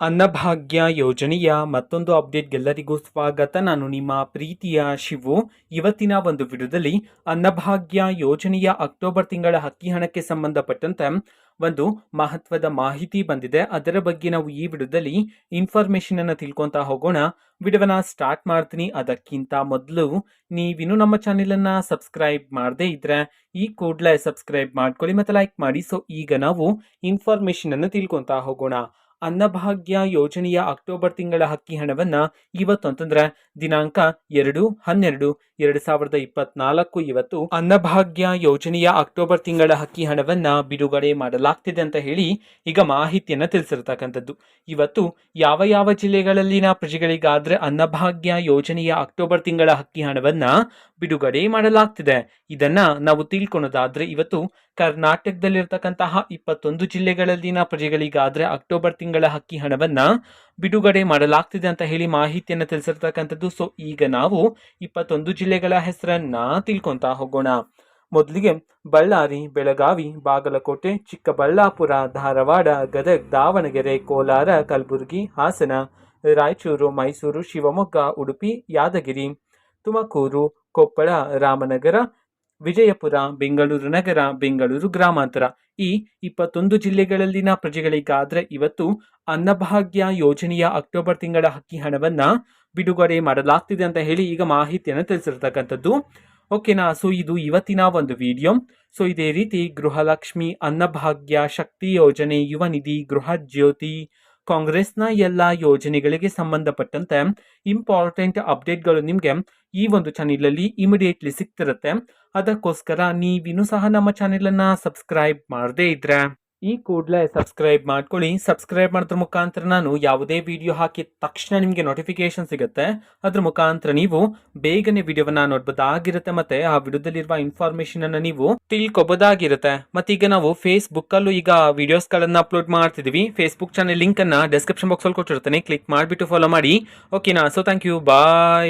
ಅನ್ನಭಾಗ್ಯ ಯೋಜನೆಯ ಮತ್ತೊಂದು ಅಪ್ಡೇಟ್ಗೆಲ್ಲರಿಗೂ ಸ್ವಾಗತ. ನಾನು ನಿಮ್ಮ ಪ್ರೀತಿಯ ಶಿವು. ಇವತ್ತಿನ ಒಂದು ವಿಡಿಯೋದಲ್ಲಿ ಅನ್ನಭಾಗ್ಯ ಯೋಜನೆಯ ಅಕ್ಟೋಬರ್ ತಿಂಗಳ ಅಕ್ಕಿ ಹಣಕ್ಕೆ ಸಂಬಂಧಪಟ್ಟಂತೆ ಒಂದು ಮಹತ್ವದ ಮಾಹಿತಿ ಬಂದಿದೆ. ಅದರ ಬಗ್ಗೆ ನಾವು ಈ ವಿಡಿಯೋದಲ್ಲಿ ಇನ್ಫಾರ್ಮೇಶನ್ ಅನ್ನು ತಿಳ್ಕೊಂತ ಹೋಗೋಣ. ವಿಡಿಯೋನ ಸ್ಟಾರ್ಟ್ ಮಾಡ್ತೀನಿ. ಅದಕ್ಕಿಂತ ಮೊದಲು ನೀವಿನ್ನು ನಮ್ಮ ಚಾನೆಲ್ ಅನ್ನ ಸಬ್ಸ್ಕ್ರೈಬ್ ಮಾಡದೇ ಇದ್ರೆ ಈ ಕೂಡಲೇ ಸಬ್ಸ್ಕ್ರೈಬ್ ಮಾಡ್ಕೊಳ್ಳಿ ಮತ್ತು ಲೈಕ್ ಮಾಡಿ. ಸೊ ಈಗ ನಾವು ಇನ್ಫಾರ್ಮೇಶನ್ ಅನ್ನು ತಿಳ್ಕೊಂತ ಹೋಗೋಣ. ಅನ್ನಭಾಗ್ಯ ಯೋಜನೆಯ ಅಕ್ಟೋಬರ್ ತಿಂಗಳ ಅಕ್ಕಿ ಹಣವನ್ನ ಇವತ್ತು ಅಂತಂದ್ರೆ ದಿನಾಂಕ 2/12/2024 ಇವತ್ತು ಅನ್ನಭಾಗ್ಯ ಯೋಜನೆಯ ಅಕ್ಟೋಬರ್ ತಿಂಗಳ ಅಕ್ಕಿ ಹಣವನ್ನ ಬಿಡುಗಡೆ ಮಾಡಲಾಗ್ತಿದೆ ಅಂತ ಹೇಳಿ ಈಗ ಮಾಹಿತಿಯನ್ನ ತಿಳಿಸಿರ್ತಕ್ಕಂಥದ್ದು. ಇವತ್ತು ಯಾವ ಯಾವ ಜಿಲ್ಲೆಗಳಲ್ಲಿನ ಪ್ರಜೆಗಳಿಗಾದ್ರೆ ಅನ್ನಭಾಗ್ಯ ಯೋಜನೆಯ ಅಕ್ಟೋಬರ್ ತಿಂಗಳ ಅಕ್ಕಿ ಹಣವನ್ನ ಬಿಡುಗಡೆ ಮಾಡಲಾಗ್ತಿದೆ ಇದನ್ನ ನಾವು ತಿಳ್ಕೊಳೋದಾದ್ರೆ, ಇವತ್ತು ಕರ್ನಾಟಕದಲ್ಲಿರ್ತಕ್ಕಂತಹ 21 ಜಿಲ್ಲೆಗಳಲ್ಲಿನ ಪ್ರಜೆಗಳಿಗಾದ್ರೆ ಅಕ್ಟೋಬರ್ ತಿಂಗಳ ಅಕ್ಕಿ ಹಣವನ್ನ ಬಿಡುಗಡೆ ಮಾಡಲಾಗ್ತಿದೆ ಅಂತ ಹೇಳಿ ಮಾಹಿತಿಯನ್ನು ತಿಳಿಸಿರ್ತಕ್ಕಂಥದ್ದು. ಸೊ ಈಗ ನಾವು 21 ಜಿಲ್ಲೆಗಳ ಹೆಸರನ್ನ ತಿಳ್ಕೊಂತ ಹೋಗೋಣ. ಮೊದಲಿಗೆ ಬಳ್ಳಾರಿ, ಬೆಳಗಾವಿ, ಬಾಗಲಕೋಟೆ, ಚಿಕ್ಕಬಳ್ಳಾಪುರ, ಧಾರವಾಡ, ಗದಗ, ದಾವಣಗೆರೆ, ಕೋಲಾರ, ಕಲಬುರಗಿ, ಹಾಸನ, ರಾಯಚೂರು, ಮೈಸೂರು, ಶಿವಮೊಗ್ಗ, ಉಡುಪಿ, ಯಾದಗಿರಿ, ತುಮಕೂರು, ಕೊಪ್ಪಳ, ರಾಮನಗರ, ವಿಜಯಪುರ, ಬೆಂಗಳೂರು ನಗರ, ಬೆಂಗಳೂರು ಗ್ರಾಮಾಂತರ, ಈ 21 ಜಿಲ್ಲೆಗಳಲ್ಲಿನ ಪ್ರಜೆಗಳಿಗಾದ್ರೆ ಇವತ್ತು ಅನ್ನಭಾಗ್ಯ ಯೋಜನೆಯ ಅಕ್ಟೋಬರ್ ತಿಂಗಳ ಅಕ್ಕಿ ಹಣವನ್ನ ಬಿಡುಗಡೆ ಮಾಡಲಾಗ್ತಿದೆ ಅಂತ ಹೇಳಿ ಈಗ ಮಾಹಿತಿಯನ್ನು ತಿಳಿಸಿರ್ತಕ್ಕಂಥದ್ದು. ಓಕೆನಾ. ಸೊ ಇದು ಇವತ್ತಿನ ಒಂದು ವಿಡಿಯೋ. ಸೊ ಇದೇ ರೀತಿ ಗೃಹಲಕ್ಷ್ಮಿ, ಅನ್ನಭಾಗ್ಯ, ಶಕ್ತಿ ಯೋಜನೆ, ಯುವ ನಿಧಿ, ಗೃಹ ಜ್ಯೋತಿ, ಕಾಂಗ್ರೆಸ್ನ ಎಲ್ಲ ಯೋಜನೆಗಳಿಗೆ ಸಂಬಂಧಪಟ್ಟಂತೆ ಇಂಪಾರ್ಟೆಂಟ್ ಅಪ್ಡೇಟ್ಗಳು ನಿಮಗೆ ಈ ಒಂದು ಚಾನೆಲಲ್ಲಿ ಇಮಿಡಿಯೇಟ್ಲಿ ಸಿಗ್ತಿರುತ್ತೆ. ಅದಕ್ಕೋಸ್ಕರ ನೀವಿನ್ನೂ ಸಹ ನಮ್ಮ ಚಾನೆಲನ್ನ ಸಬ್ಸ್ಕ್ರೈಬ್ ಮಾಡದೇ ಇದ್ರೆ ಈ ಕೂಡಲೇ ಸಬ್ಸ್ಕ್ರೈಬ್ ಮಾಡ್ಕೊಳ್ಳಿ. ಸಬ್ಸ್ಕ್ರೈಬ್ ಮಾಡೋದ್ರ ಮುಖಾಂತರ ನಾನು ಯಾವುದೇ ವಿಡಿಯೋ ಹಾಕಿದ ತಕ್ಷಣ ನಿಮಗೆ ನೋಟಿಫಿಕೇಶನ್ ಸಿಗುತ್ತೆ. ಅದ್ರ ಮುಖಾಂತರ ನೀವು ಬೇಗನೆ ವಿಡಿಯೋವನ್ನ ನೋಡ್ಬೋದಾಗಿರುತ್ತೆ ಮತ್ತೆ ಆ ವಿಡಿಯೋದಲ್ಲಿರುವ ಇನ್ಫಾರ್ಮೇಶನ್ ಅನ್ನ ನೀವು ತಿಳ್ಕೊಬೋದಾಗಿರುತ್ತೆ. ಮತ್ತೆ ಈಗ ನಾವು ಫೇಸ್ಬುಕ್ ಅಲ್ಲೂ ಈಗ ವಿಡಿಯೋಸ್ ಗಳನ್ನ ಅಪ್ಲೋಡ್ ಮಾಡ್ತಿದೀವಿ. ಫೇಸ್ಬುಕ್ ಚಾನೆಲ್ ಲಿಂಕ್ ಅನ್ನ ಡಿಸ್ಕ್ರಿಪ್ಷನ್ ಬಾಕ್ಸ್ ಅಲ್ಲಿ ಕೊಟ್ಟಿರ್ತೇನೆ, ಕ್ಲಿಕ್ ಮಾಡಿಬಿಟ್ಟು ಫಾಲೋ ಮಾಡಿ. ಓಕೆನಾ. So thank you, bye.